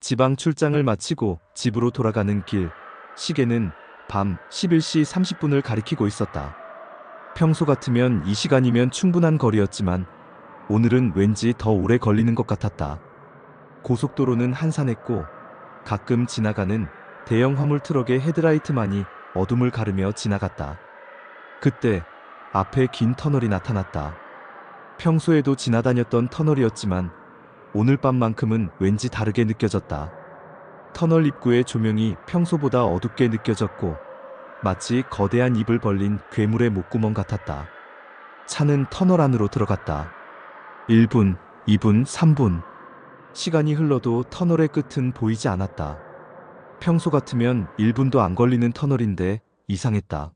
지방 출장을 마치고 집으로 돌아가는 길, 시계는 밤 11시 30분을 가리키고 있었다. 평소 같으면 이 시간이면 충분한 거리였지만 오늘은 왠지 더 오래 걸리는 것 같았다. 고속도로는 한산했고 가끔 지나가는 대형 화물 트럭의 헤드라이트만이 어둠을 가르며 지나갔다. 그때 앞에 긴 터널이 나타났다. 평소에도 지나다녔던 터널이었지만 오늘 밤만큼은 왠지 다르게 느껴졌다. 터널 입구의 조명이 평소보다 어둡게 느껴졌고 마치 거대한 입을 벌린 괴물의 목구멍 같았다. 차는 터널 안으로 들어갔다. 1분, 2분, 3분. 시간이 흘러도 터널의 끝은 보이지 않았다. 평소 같으면 1분도 안 걸리는 터널인데 이상했다.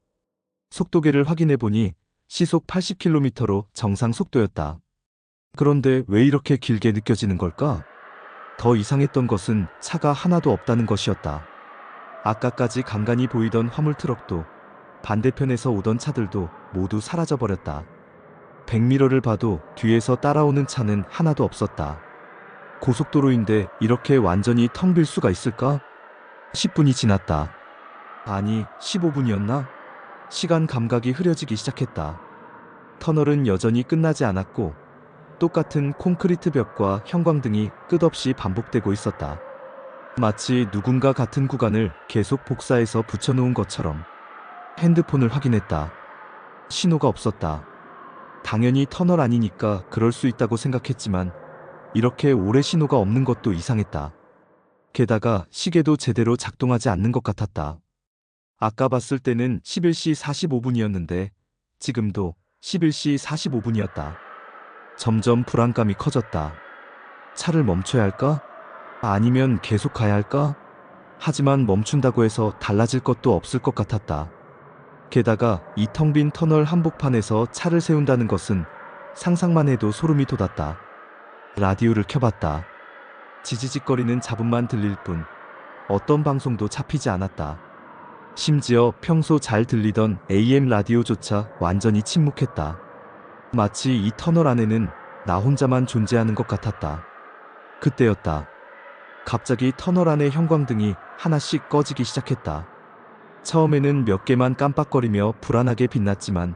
속도계를 확인해보니 시속 80km로 정상 속도였다. 그런데 왜 이렇게 길게 느껴지는 걸까? 더 이상했던 것은 차가 하나도 없다는 것이었다. 아까까지 간간히 보이던 화물 트럭도 반대편에서 오던 차들도 모두 사라져버렸다. 백미러를 봐도 뒤에서 따라오는 차는 하나도 없었다. 고속도로인데 이렇게 완전히 텅 빌 수가 있을까? 10분이 지났다. 아니, 15분이었나? 시간 감각이 흐려지기 시작했다. 터널은 여전히 끝나지 않았고 똑같은 콘크리트 벽과 형광등이 끝없이 반복되고 있었다. 마치 누군가 같은 구간을 계속 복사해서 붙여놓은 것처럼. 핸드폰을 확인했다. 신호가 없었다. 당연히 터널 아니니까 그럴 수 있다고 생각했지만 이렇게 오래 신호가 없는 것도 이상했다. 게다가 시계도 제대로 작동하지 않는 것 같았다. 아까 봤을 때는 11시 45분이었는데 지금도 11시 45분이었다. 점점 불안감이 커졌다. 차를 멈춰야 할까? 아니면 계속 가야 할까? 하지만 멈춘다고 해서 달라질 것도 없을 것 같았다. 게다가 이 텅 빈 터널 한복판에서 차를 세운다는 것은 상상만 해도 소름이 돋았다. 라디오를 켜봤다. 지지직거리는 잡음만 들릴 뿐 어떤 방송도 잡히지 않았다. 심지어 평소 잘 들리던 AM 라디오조차 완전히 침묵했다. 마치 이 터널 안에는 나 혼자만 존재하는 것 같았다. 그때였다. 갑자기 터널 안의 형광등이 하나씩 꺼지기 시작했다. 처음에는 몇 개만 깜빡거리며 불안하게 빛났지만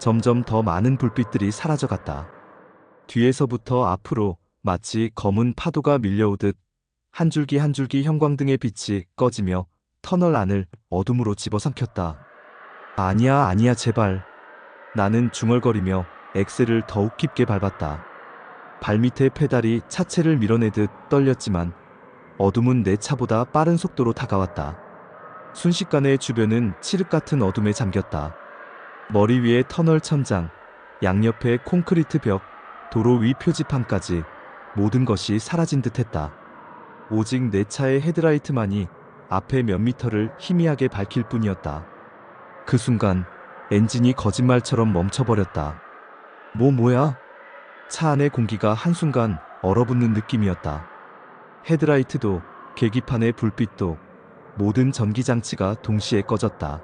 점점 더 많은 불빛들이 사라져갔다. 뒤에서부터 앞으로 마치 검은 파도가 밀려오듯 한 줄기 한 줄기 형광등의 빛이 꺼지며 터널 안을 어둠으로 집어삼켰다. 아니야, 아니야, 제발. 나는 중얼거리며 엑셀을 더욱 깊게 밟았다. 발밑에 페달이 차체를 밀어내듯 떨렸지만 어둠은 내 차보다 빠른 속도로 다가왔다. 순식간에 주변은 칠흑 같은 어둠에 잠겼다. 머리 위에 터널 천장, 양옆에 콘크리트 벽, 도로 위 표지판까지 모든 것이 사라진 듯했다. 오직 내 차의 헤드라이트만이 앞에 몇 미터를 희미하게 밝힐 뿐이었다. 그 순간 엔진이 거짓말처럼 멈춰버렸다. 뭐야? 차 안의 공기가 한순간 얼어붙는 느낌이었다. 헤드라이트도 계기판의 불빛도 모든 전기장치가 동시에 꺼졌다.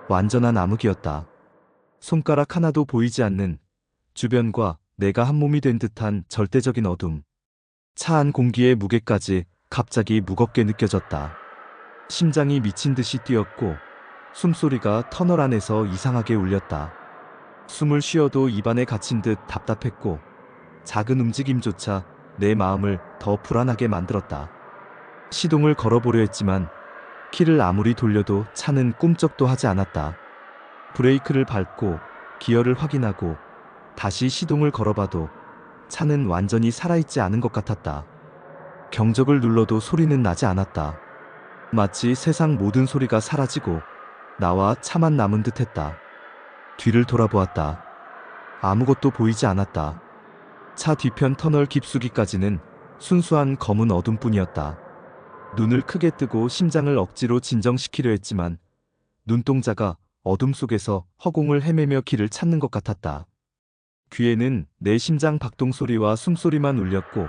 완전한 암흑이었다. 손가락 하나도 보이지 않는 주변과 내가 한 몸이 된 듯한 절대적인 어둠. 차 안 공기의 무게까지 갑자기 무겁게 느껴졌다. 심장이 미친 듯이 뛰었고 숨소리가 터널 안에서 이상하게 울렸다. 숨을 쉬어도 입안에 갇힌 듯 답답했고 작은 움직임조차 내 마음을 더 불안하게 만들었다. 시동을 걸어보려 했지만 키를 아무리 돌려도 차는 꿈쩍도 하지 않았다. 브레이크를 밟고 기어를 확인하고 다시 시동을 걸어봐도 차는 완전히 살아있지 않은 것 같았다. 경적을 눌러도 소리는 나지 않았다. 마치 세상 모든 소리가 사라지고 나와 차만 남은 듯했다. 뒤를 돌아보았다. 아무것도 보이지 않았다. 차 뒤편 터널 깊숙이까지는 순수한 검은 어둠뿐이었다. 눈을 크게 뜨고 심장을 억지로 진정시키려 했지만 눈동자가 어둠 속에서 허공을 헤매며 길을 찾는 것 같았다. 귀에는 내 심장 박동 소리와 숨소리만 울렸고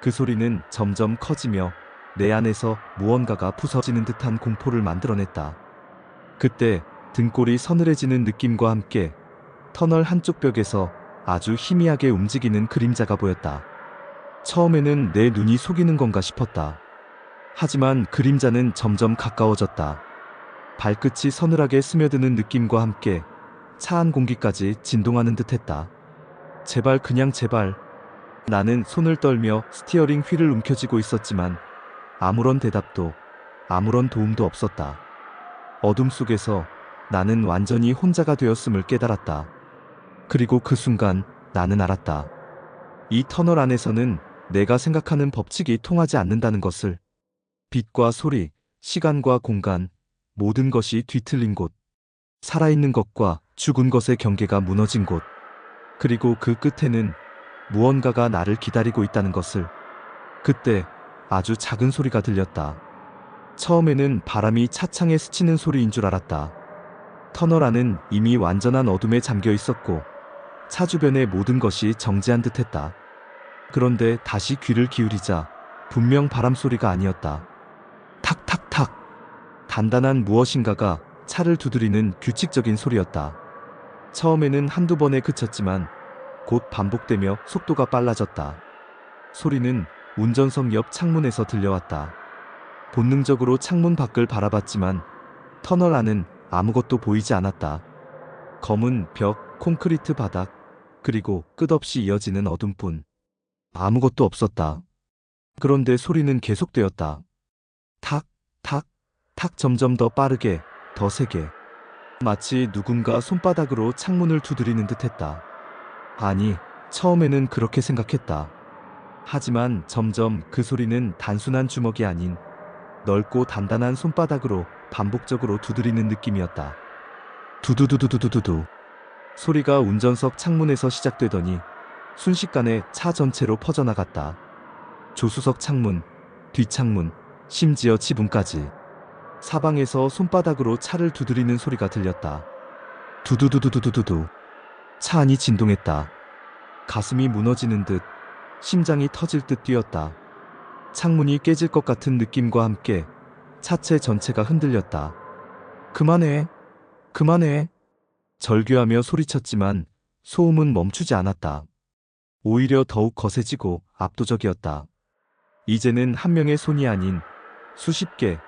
그 소리는 점점 커지며 내 안에서 무언가가 부서지는 듯한 공포를 만들어냈다. 그때 등골이 서늘해지는 느낌과 함께 터널 한쪽 벽에서 아주 희미하게 움직이는 그림자가 보였다. 처음에는 내 눈이 속이는 건가 싶었다. 하지만 그림자는 점점 가까워졌다. 발끝이 서늘하게 스며드는 느낌과 함께 차안 공기까지 진동하는 듯했다. 제발, 그냥 제발. 나는 손을 떨며 스티어링 휠을 움켜쥐고 있었지만 아무런 대답도 아무런 도움도 없었다. 어둠 속에서 나는 완전히 혼자가 되었음을 깨달았다. 그리고 그 순간 나는 알았다. 이 터널 안에서는 내가 생각하는 법칙이 통하지 않는다는 것을. 빛과 소리, 시간과 공간, 모든 것이 뒤틀린 곳. 살아있는 것과 죽은 것의 경계가 무너진 곳. 그리고 그 끝에는 무언가가 나를 기다리고 있다는 것을. 그때 아주 작은 소리가 들렸다. 처음에는 바람이 차창에 스치는 소리인 줄 알았다. 터널 안은 이미 완전한 어둠에 잠겨 있었고 차 주변의 모든 것이 정지한 듯했다. 그런데 다시 귀를 기울이자 분명 바람 소리가 아니었다. 탁탁탁. 단단한 무엇인가가 차를 두드리는 규칙적인 소리였다. 처음에는 한두 번에 그쳤지만 곧 반복되며 속도가 빨라졌다. 소리는 운전석 옆 창문에서 들려왔다. 본능적으로 창문 밖을 바라봤지만 터널 안은 아무것도 보이지 않았다. 검은 벽, 콘크리트 바닥, 그리고 끝없이 이어지는 어둠뿐. 아무것도 없었다. 그런데 소리는 계속되었다. 탁, 탁, 탁. 점점 더 빠르게, 더 세게. 마치 누군가 손바닥으로 창문을 두드리는 듯했다. 아니, 처음에는 그렇게 생각했다. 하지만 점점 그 소리는 단순한 주먹이 아닌 넓고 단단한 손바닥으로 반복적으로 두드리는 느낌이었다. 두두두두두두두. 소리가 운전석 창문에서 시작되더니 순식간에 차 전체로 퍼져나갔다. 조수석 창문, 뒷창문, 심지어 지붕까지. 사방에서 손바닥으로 차를 두드리는 소리가 들렸다. 두두두두두두두. 차 안이 진동했다. 가슴이 무너지는 듯, 심장이 터질 듯 뛰었다. 창문이 깨질 것 같은 느낌과 함께 차체 전체가 흔들렸다. 그만해. 그만해. 절규하며 소리쳤지만 소음은 멈추지 않았다. 오히려 더욱 거세지고 압도적이었다. 이제는 한 명의 손이 아닌 수십 개,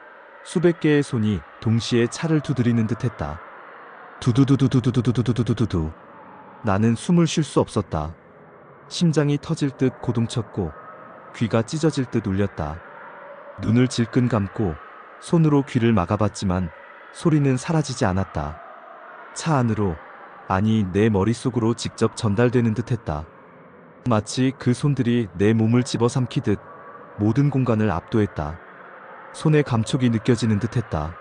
수백 개의 손이 동시에 차를 두드리는 듯했다. 두두두두두두두두두두두두. 나는 숨을 쉴 수 없었다. 심장이 터질 듯 고동쳤고 귀가 찢어질 듯 울렸다. 눈을 질끈 감고 손으로 귀를 막아봤지만 소리는 사라지지 않았다. 차 안으로, 아니 내 머릿속으로 직접 전달되는 듯했다. 마치 그 손들이 내 몸을 집어삼키듯 모든 공간을 압도했다. 손의 감촉이 느껴지는 듯했다.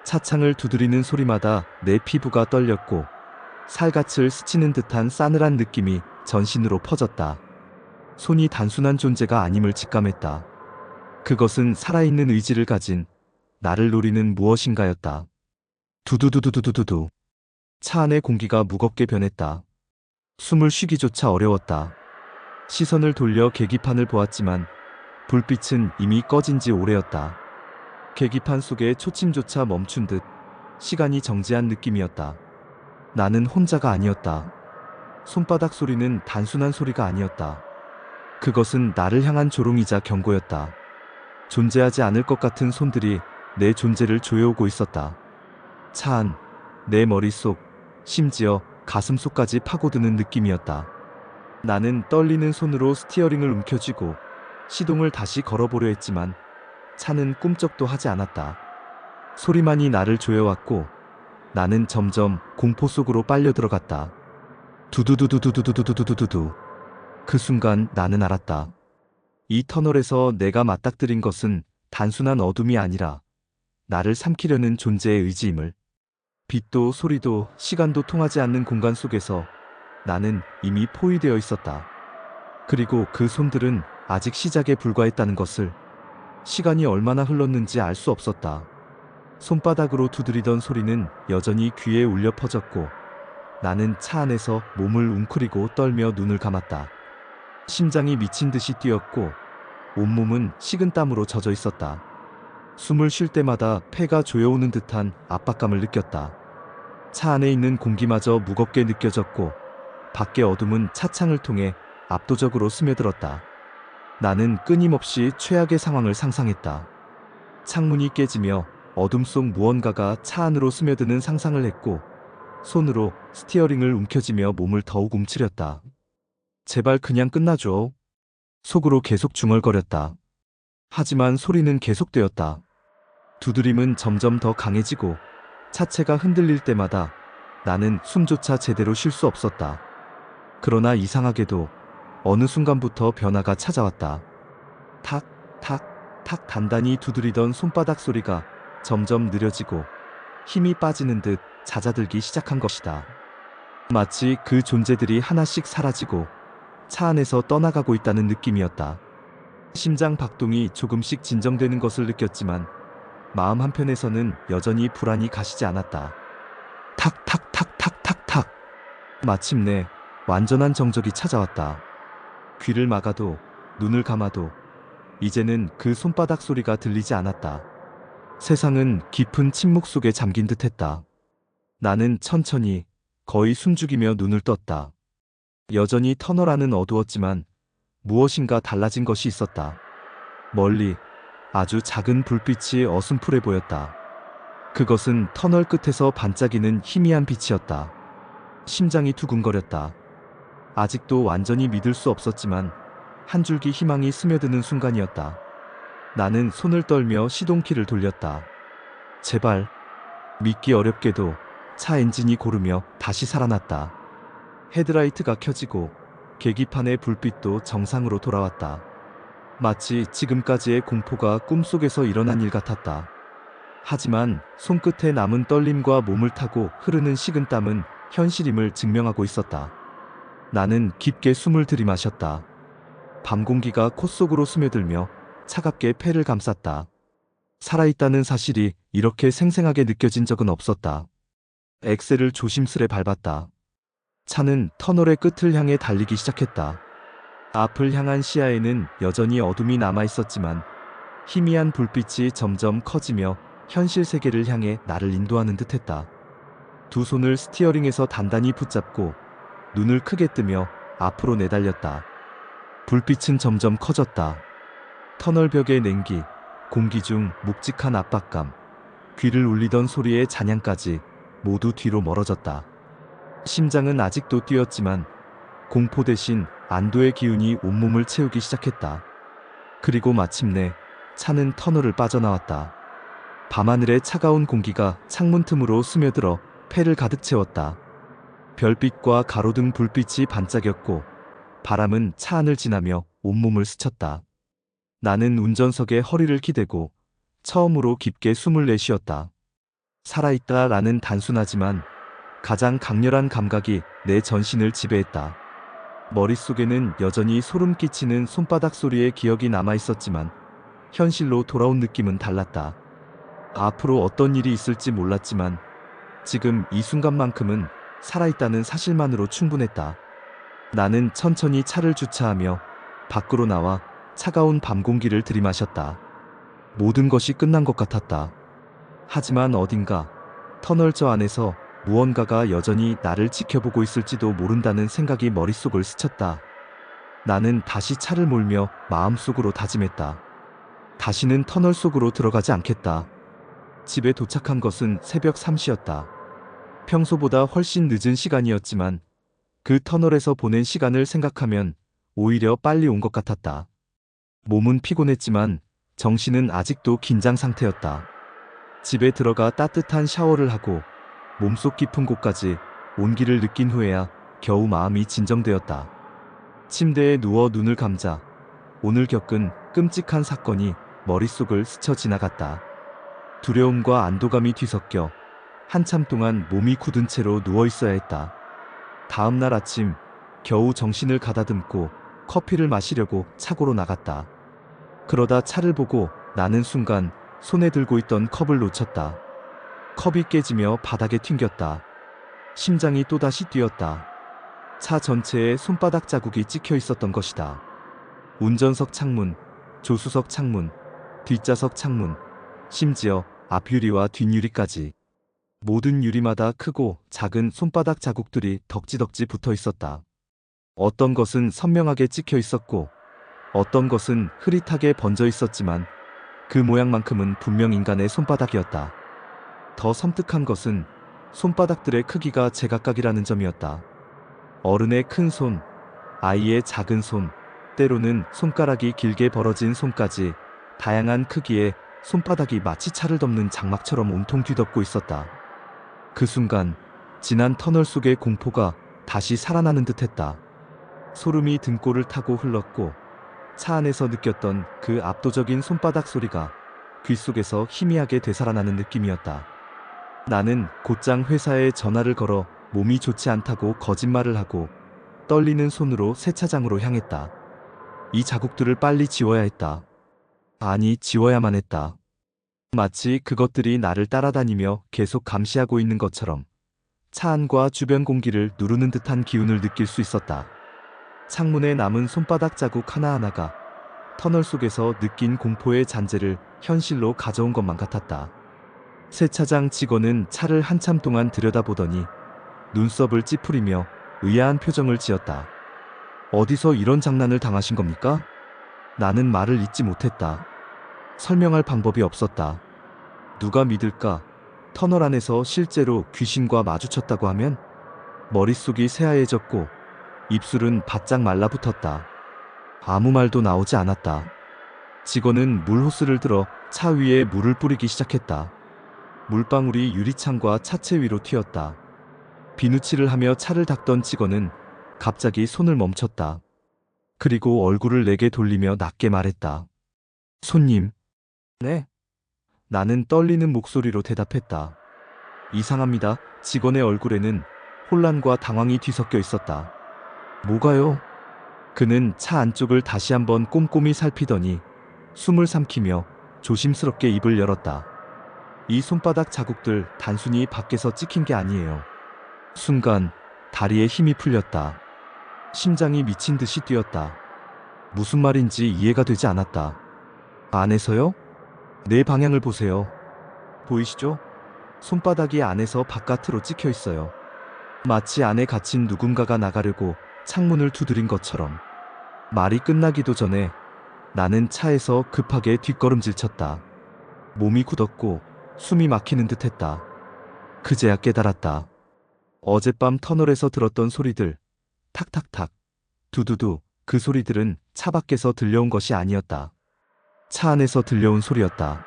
차창을 두드리는 소리마다 내 피부가 떨렸고 살갗을 스치는 듯한 싸늘한 느낌이 전신으로 퍼졌다. 손이 단순한 존재가 아님을 직감했다. 그것은 살아있는 의지를 가진 나를 노리는 무엇인가였다. 두두두두두두두. 차 안의 공기가 무겁게 변했다. 숨을 쉬기조차 어려웠다. 시선을 돌려 계기판을 보았지만 불빛은 이미 꺼진 지 오래였다. 계기판 속에 초침조차 멈춘 듯 시간이 정지한 느낌이었다. 나는 혼자가 아니었다. 손바닥 소리는 단순한 소리가 아니었다. 그것은 나를 향한 조롱이자 경고였다. 존재하지 않을 것 같은 손들이 내 존재를 조여오고 있었다. 차 안, 내 머릿속, 심지어 가슴속까지 파고드는 느낌이었다. 나는 떨리는 손으로 스티어링을 움켜쥐고 시동을 다시 걸어보려 했지만 차는 꿈쩍도 하지 않았다. 소리만이 나를 조여왔고 나는 점점 공포 속으로 빨려 들어갔다. 두두두두두두두두두두두. 그 순간 나는 알았다. 이 터널에서 내가 맞닥뜨린 것은 단순한 어둠이 아니라 나를 삼키려는 존재의 의지임을. 빛도 소리도 시간도 통하지 않는 공간 속에서 나는 이미 포위되어 있었다. 그리고 그 손들은 아직 시작에 불과했다는 것을. 시간이 얼마나 흘렀는지 알 수 없었다. 손바닥으로 두드리던 소리는 여전히 귀에 울려 퍼졌고 나는 차 안에서 몸을 웅크리고 떨며 눈을 감았다. 심장이 미친 듯이 뛰었고 온몸은 식은땀으로 젖어 있었다. 숨을 쉴 때마다 폐가 조여오는 듯한 압박감을 느꼈다. 차 안에 있는 공기마저 무겁게 느껴졌고 밖의 어둠은 차창을 통해 압도적으로 스며들었다. 나는 끊임없이 최악의 상황을 상상했다. 창문이 깨지며 어둠 속 무언가가 차 안으로 스며드는 상상을 했고 손으로 스티어링을 움켜쥐며 몸을 더욱 움츠렸다. 제발 그냥 끝나줘. 속으로 계속 중얼거렸다. 하지만 소리는 계속되었다. 두드림은 점점 더 강해지고 차체가 흔들릴 때마다 나는 숨조차 제대로 쉴 수 없었다. 그러나 이상하게도 어느 순간부터 변화가 찾아왔다. 탁, 탁, 탁 단단히 두드리던 손바닥 소리가 점점 느려지고 힘이 빠지는 듯 잦아들기 시작한 것이다. 마치 그 존재들이 하나씩 사라지고 차 안에서 떠나가고 있다는 느낌이었다. 심장 박동이 조금씩 진정되는 것을 느꼈지만 마음 한편에서는 여전히 불안이 가시지 않았다. 탁탁탁탁탁탁. 마침내 완전한 정적이 찾아왔다. 귀를 막아도 눈을 감아도 이제는 그 손바닥 소리가 들리지 않았다. 세상은 깊은 침묵 속에 잠긴 듯했다. 나는 천천히 거의 숨죽이며 눈을 떴다. 여전히 터널 안은 어두웠지만 무엇인가 달라진 것이 있었다. 멀리 아주 작은 불빛이 어슴푸레 보였다. 그것은 터널 끝에서 반짝이는 희미한 빛이었다. 심장이 두근거렸다. 아직도 완전히 믿을 수 없었지만 한 줄기 희망이 스며드는 순간이었다. 나는 손을 떨며 시동키를 돌렸다. 제발. 믿기 어렵게도 차 엔진이 고르며 다시 살아났다. 헤드라이트가 켜지고 계기판의 불빛도 정상으로 돌아왔다. 마치 지금까지의 공포가 꿈속에서 일어난 일 같았다. 하지만 손끝에 남은 떨림과 몸을 타고 흐르는 식은땀은 현실임을 증명하고 있었다. 나는 깊게 숨을 들이마셨다. 밤 공기가 콧 속으로 스며들며 차갑게 폐를 감쌌다. 살아있다는 사실이 이렇게 생생하게 느껴진 적은 없었다. 엑셀을 조심스레 밟았다. 차는 터널의 끝을 향해 달리기 시작했다. 앞을 향한 시야에는 여전히 어둠이 남아있었지만 희미한 불빛이 점점 커지며 현실 세계를 향해 나를 인도하는 듯했다. 두 손을 스티어링에서 단단히 붙잡고 눈을 크게 뜨며 앞으로 내달렸다. 불빛은 점점 커졌다. 터널 벽의 냉기, 공기 중 묵직한 압박감, 귀를 울리던 소리의 잔향까지 모두 뒤로 멀어졌다. 심장은 아직도 뛰었지만 공포 대신 안도의 기운이 온몸을 채우기 시작했다. 그리고 마침내 차는 터널을 빠져나왔다. 밤하늘의 차가운 공기가 창문 틈으로 스며들어 폐를 가득 채웠다. 별빛과 가로등 불빛이 반짝였고 바람은 차 안을 지나며 온몸을 스쳤다. 나는 운전석에 허리를 기대고 처음으로 깊게 숨을 내쉬었다. 살아있다라는 단순하지만 가장 강렬한 감각이 내 전신을 지배했다. 머릿속에는 여전히 소름 끼치는 손바닥 소리의 기억이 남아있었지만 현실로 돌아온 느낌은 달랐다. 앞으로 어떤 일이 있을지 몰랐지만 지금 이 순간만큼은 살아있다는 사실만으로 충분했다. 나는 천천히 차를 주차하며 밖으로 나와 차가운 밤 공기를 들이마셨다. 모든 것이 끝난 것 같았다. 하지만 어딘가 터널 저 안에서 무언가가 여전히 나를 지켜보고 있을지도 모른다는 생각이 머릿속을 스쳤다. 나는 다시 차를 몰며 마음속으로 다짐했다. 다시는 터널 속으로 들어가지 않겠다. 집에 도착한 것은 새벽 3시였다. 평소보다 훨씬 늦은 시간이었지만 그 터널에서 보낸 시간을 생각하면 오히려 빨리 온 것 같았다. 몸은 피곤했지만 정신은 아직도 긴장 상태였다. 집에 들어가 따뜻한 샤워를 하고 몸속 깊은 곳까지 온기를 느낀 후에야 겨우 마음이 진정되었다. 침대에 누워 눈을 감자 오늘 겪은 끔찍한 사건이 머릿속을 스쳐 지나갔다. 두려움과 안도감이 뒤섞여 한참 동안 몸이 굳은 채로 누워 있어야 했다. 다음 날 아침 겨우 정신을 가다듬고 커피를 마시려고 차고로 나갔다. 그러다 차를 보고 나는 순간 손에 들고 있던 컵을 놓쳤다. 컵이 깨지며 바닥에 튕겼다. 심장이 또다시 뛰었다. 차 전체에 손바닥 자국이 찍혀 있었던 것이다. 운전석 창문, 조수석 창문, 뒷좌석 창문, 심지어 앞유리와 뒷유리까지. 모든 유리마다 크고 작은 손바닥 자국들이 덕지덕지 붙어 있었다. 어떤 것은 선명하게 찍혀 있었고 어떤 것은 흐릿하게 번져 있었지만 그 모양만큼은 분명 인간의 손바닥이었다. 더 섬뜩한 것은 손바닥들의 크기가 제각각이라는 점이었다. 어른의 큰 손, 아이의 작은 손, 때로는 손가락이 길게 벌어진 손까지 다양한 크기의 손바닥이 마치 차를 덮는 장막처럼 온통 뒤덮고 있었다. 그 순간 지난 터널 속의 공포가 다시 살아나는 듯했다. 소름이 등골을 타고 흘렀고 차 안에서 느꼈던 그 압도적인 손바닥 소리가 귓속에서 희미하게 되살아나는 느낌이었다. 나는 곧장 회사에 전화를 걸어 몸이 좋지 않다고 거짓말을 하고 떨리는 손으로 세차장으로 향했다. 이 자국들을 빨리 지워야 했다. 아니, 지워야만 했다. 마치 그것들이 나를 따라다니며 계속 감시하고 있는 것처럼 차 안과 주변 공기를 누르는 듯한 기운을 느낄 수 있었다. 창문에 남은 손바닥 자국 하나하나가 터널 속에서 느낀 공포의 잔재를 현실로 가져온 것만 같았다. 세차장 직원은 차를 한참 동안 들여다보더니 눈썹을 찌푸리며 의아한 표정을 지었다. 어디서 이런 장난을 당하신 겁니까? 나는 말을 잇지 못했다. 설명할 방법이 없었다. 누가 믿을까? 터널 안에서 실제로 귀신과 마주쳤다고 하면? 머릿속이 새하얘졌고 입술은 바짝 말라붙었다. 아무 말도 나오지 않았다. 직원은 물호스를 들어 차 위에 물을 뿌리기 시작했다. 물방울이 유리창과 차체 위로 튀었다. 비누칠을 하며 차를 닦던 직원은 갑자기 손을 멈췄다. 그리고 얼굴을 내게 돌리며 낮게 말했다. 손님. 네? 나는 떨리는 목소리로 대답했다. 이상합니다. 직원의 얼굴에는 혼란과 당황이 뒤섞여 있었다. 뭐가요? 그는 차 안쪽을 다시 한번 꼼꼼히 살피더니 숨을 삼키며 조심스럽게 입을 열었다. 이 손바닥 자국들 단순히 밖에서 찍힌 게 아니에요. 순간 다리에 힘이 풀렸다. 심장이 미친 듯이 뛰었다. 무슨 말인지 이해가 되지 않았다. 안에서요? 내 방향을 보세요. 보이시죠? 손바닥이 안에서 바깥으로 찍혀 있어요. 마치 안에 갇힌 누군가가 나가려고 창문을 두드린 것처럼. 말이 끝나기도 전에 나는 차에서 급하게 뒷걸음질 쳤다. 몸이 굳었고 숨이 막히는 듯했다. 그제야 깨달았다. 어젯밤 터널에서 들었던 소리들, 탁탁탁, 두두두, 그 소리들은 차 밖에서 들려온 것이 아니었다. 차 안에서 들려온 소리였다.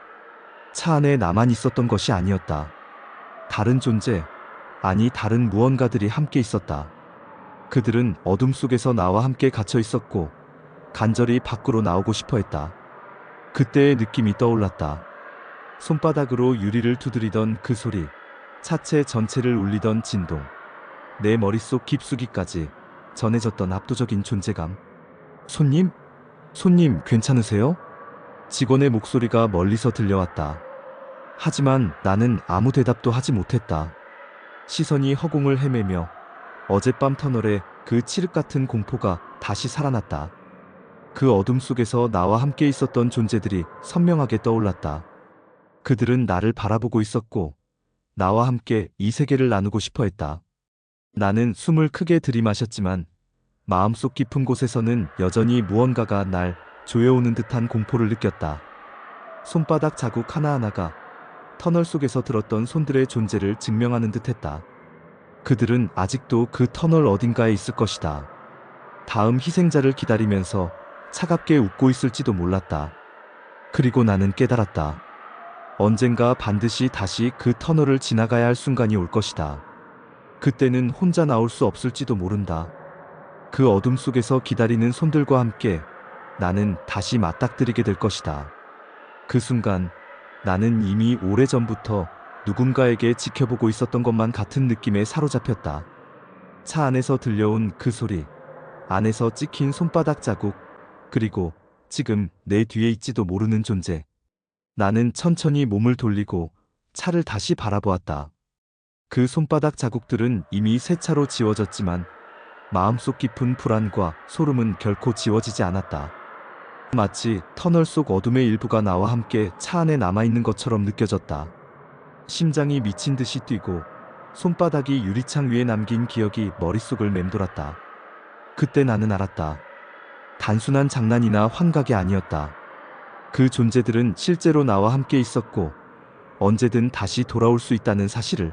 차 안에 나만 있었던 것이 아니었다. 다른 존재, 아니 다른 무언가들이 함께 있었다. 그들은 어둠 속에서 나와 함께 갇혀 있었고 간절히 밖으로 나오고 싶어 했다. 그때의 느낌이 떠올랐다. 손바닥으로 유리를 두드리던 그 소리, 차체 전체를 울리던 진동, 내 머릿속 깊숙이까지 전해졌던 압도적인 존재감. 손님? 손님, 괜찮으세요? 직원의 목소리가 멀리서 들려왔다. 하지만 나는 아무 대답도 하지 못했다. 시선이 허공을 헤매며 어젯밤 터널에 그 칠흑 같은 공포가 다시 살아났다. 그 어둠 속에서 나와 함께 있었던 존재들이 선명하게 떠올랐다. 그들은 나를 바라보고 있었고 나와 함께 이 세계를 나누고 싶어 했다. 나는 숨을 크게 들이마셨지만 마음속 깊은 곳에서는 여전히 무언가가 날 조여오는 듯한 공포를 느꼈다. 손바닥 자국 하나하나가 터널 속에서 들었던 손들의 존재를 증명하는 듯했다. 그들은 아직도 그 터널 어딘가에 있을 것이다. 다음 희생자를 기다리면서 차갑게 웃고 있을지도 몰랐다. 그리고 나는 깨달았다. 언젠가 반드시 다시 그 터널을 지나가야 할 순간이 올 것이다. 그때는 혼자 나올 수 없을지도 모른다. 그 어둠 속에서 기다리는 손들과 함께 나는 다시 맞닥뜨리게 될 것이다. 그 순간 나는 이미 오래전부터 누군가에게 지켜보고 있었던 것만 같은 느낌에 사로잡혔다. 차 안에서 들려온 그 소리, 안에서 찍힌 손바닥 자국, 그리고 지금 내 뒤에 있지도 모르는 존재. 나는 천천히 몸을 돌리고 차를 다시 바라보았다. 그 손바닥 자국들은 이미 세차로 지워졌지만 마음속 깊은 불안과 소름은 결코 지워지지 않았다. 마치 터널 속 어둠의 일부가 나와 함께 차 안에 남아있는 것처럼 느껴졌다. 심장이 미친 듯이 뛰고 손바닥이 유리창 위에 남긴 기억이 머릿속을 맴돌았다. 그때 나는 알았다. 단순한 장난이나 환각이 아니었다. 그 존재들은 실제로 나와 함께 있었고 언제든 다시 돌아올 수 있다는 사실을.